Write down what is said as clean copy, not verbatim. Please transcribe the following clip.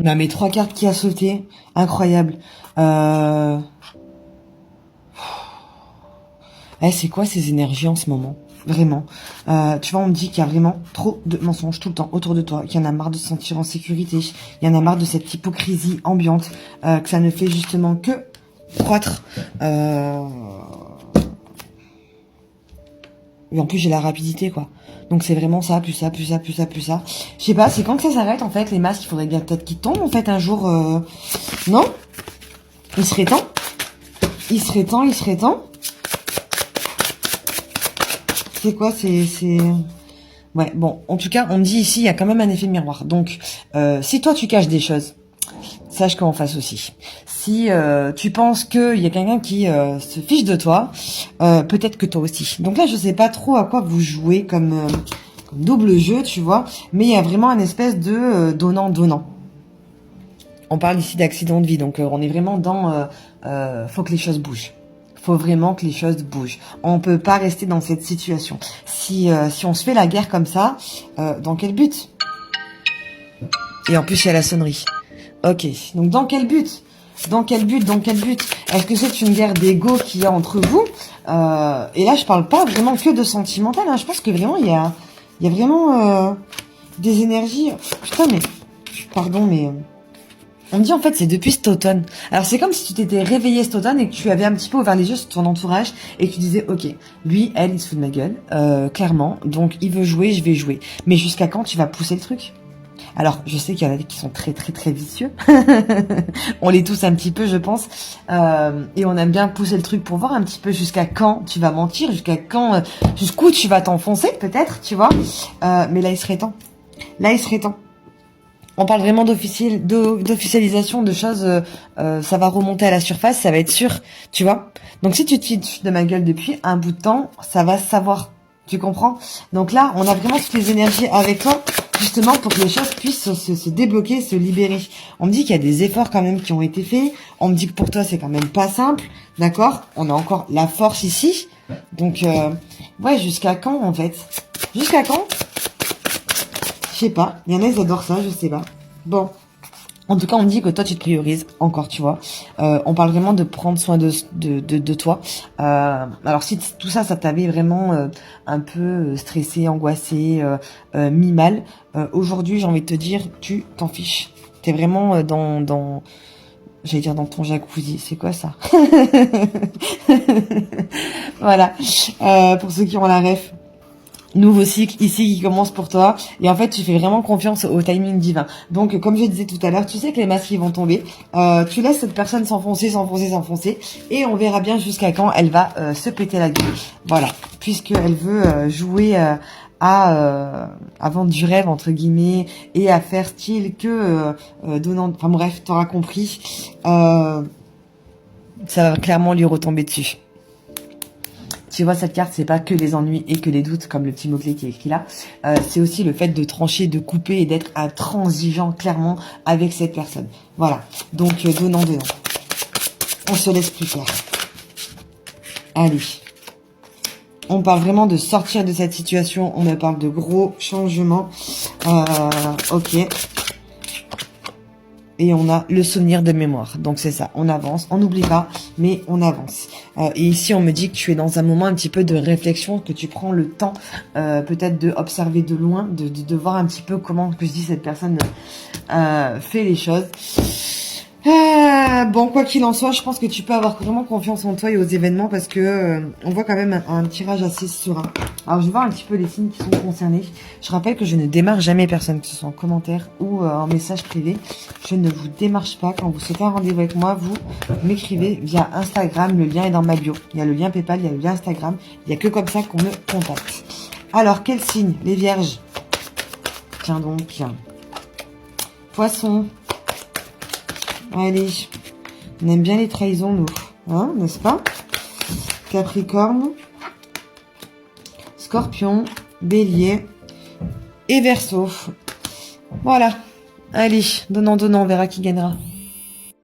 Non mais 3 cartes qui a sauté, incroyable. C'est quoi ces énergies en ce moment? Vraiment. Tu vois, on me dit qu'il y a vraiment trop de mensonges tout le temps autour de toi, qu'il y en a marre de se sentir en sécurité, il y en a marre de cette hypocrisie ambiante, que ça ne fait justement que croître. Et en plus, j'ai la rapidité, quoi. Donc c'est vraiment ça, plus ça, plus ça, plus ça, plus ça. Je sais pas, c'est quand que ça s'arrête, en fait, les masques, il faudrait bien peut-être qu'ils tombent, en fait, un jour. Non? Il serait temps. Il serait temps, il serait temps. C'est quoi, c'est... Ouais, bon, en tout cas, on me dit ici, il y a quand même un effet miroir. Donc, si toi, tu caches des choses, sache qu'en face aussi. Si tu penses qu'il y a quelqu'un qui se fiche de toi, peut-être que toi aussi. Donc là, je sais pas trop à quoi vous jouez comme double jeu, tu vois. Mais il y a vraiment un espèce de donnant-donnant. On parle ici d'accident de vie, donc on est vraiment dans... faut que les choses bougent. Faut vraiment que les choses bougent. On peut pas rester dans cette situation. Si on se fait la guerre comme ça, dans quel but? Et en plus, il y a la sonnerie. Ok, donc dans quel but? Dans quel but? Dans quel but? Est-ce que c'est une guerre d'ego qu'il y a entre vous? Et là, je parle pas vraiment que de sentimental. Hein. Je pense que vraiment, il y a vraiment des énergies... Putain, mais... Pardon, mais... On me dit en fait c'est depuis cet automne. Alors c'est comme si tu t'étais réveillé cet automne et que tu avais un petit peu ouvert les yeux sur ton entourage et que tu disais ok, lui, elle, il se fout de ma gueule, clairement, donc il veut jouer, je vais jouer. Mais jusqu'à quand tu vas pousser le truc? Alors je sais qu'il y en a qui sont très très très vicieux. On les tousse un petit peu je pense. Et on aime bien pousser le truc pour voir un petit peu jusqu'à quand tu vas mentir, jusqu'à quand, jusqu'où tu vas t'enfoncer peut-être, tu vois. Mais là il serait temps. Là il serait temps. On parle vraiment d'officialisation de choses, ça va remonter à la surface, ça va être sûr, tu vois. Donc si tu te fiches de ma gueule depuis un bout de temps, ça va se savoir, tu comprends? Donc là, on a vraiment toutes les énergies avec toi, justement pour que les choses puissent se débloquer, se libérer. On me dit qu'il y a des efforts quand même qui ont été faits, on me dit que pour toi c'est quand même pas simple, d'accord? On a encore la force ici, donc ouais, jusqu'à quand en fait? Jusqu'à quand? Je sais pas, il y en a, ils adorent ça, je sais pas. Bon, en tout cas, on me dit que toi, tu te priorises encore, tu vois. On parle vraiment de prendre soin de toi. Alors, si tout ça, ça t'avait vraiment un peu stressé, angoissé, mis mal, aujourd'hui, j'ai envie de te dire, tu t'en fiches. T'es vraiment j'allais dire dans ton jacuzzi, c'est quoi ça? Voilà, pour ceux qui ont la ref. Nouveau cycle ici qui commence pour toi et en fait tu fais vraiment confiance au timing divin. Donc comme je disais tout à l'heure, tu sais que les masques ils vont tomber, tu laisses cette personne s'enfoncer et on verra bien jusqu'à quand elle va se péter la gueule. Voilà, puisqu'elle veut jouer à vendre du rêve entre guillemets et à faire style que donnant, enfin bref, t'auras compris, ça va clairement lui retomber dessus. Tu vois, cette carte, c'est pas que les ennuis et que les doutes, comme le petit mot-clé qui est écrit là. C'est aussi le fait de trancher, de couper et d'être intransigeant, clairement, avec cette personne. Voilà. Donc, donnant. On se laisse plus faire. Allez. On parle vraiment de sortir de cette situation. On me parle de gros changements. Ok. Et on a le souvenir de mémoire. Donc c'est ça, on avance, on n'oublie pas, mais on avance. Et ici, on me dit que tu es dans un moment un petit peu de réflexion, que tu prends le temps peut-être de observer de loin, de voir un petit peu comment, que je dis, cette personne fait les choses. Bon, quoi qu'il en soit, je pense que tu peux avoir vraiment confiance en toi et aux événements parce que on voit quand même un tirage assez serein. Alors, je vais voir un petit peu les signes qui sont concernés. Je rappelle que je ne démarche jamais personne, que ce soit en commentaire ou en message privé. Je ne vous démarche pas. Quand vous souhaitez un rendez-vous avec moi, vous m'écrivez via Instagram. Le lien est dans ma bio. Il y a le lien PayPal, il y a le lien Instagram. Il n'y a que comme ça qu'on me contacte. Alors, quel signe? Les vierges. Tiens donc. Poisson. Allez, on aime bien les trahisons, nous. Hein, n'est-ce pas? Capricorne, Scorpion, Bélier et Verseau. Voilà. Allez, donnant, on verra qui gagnera.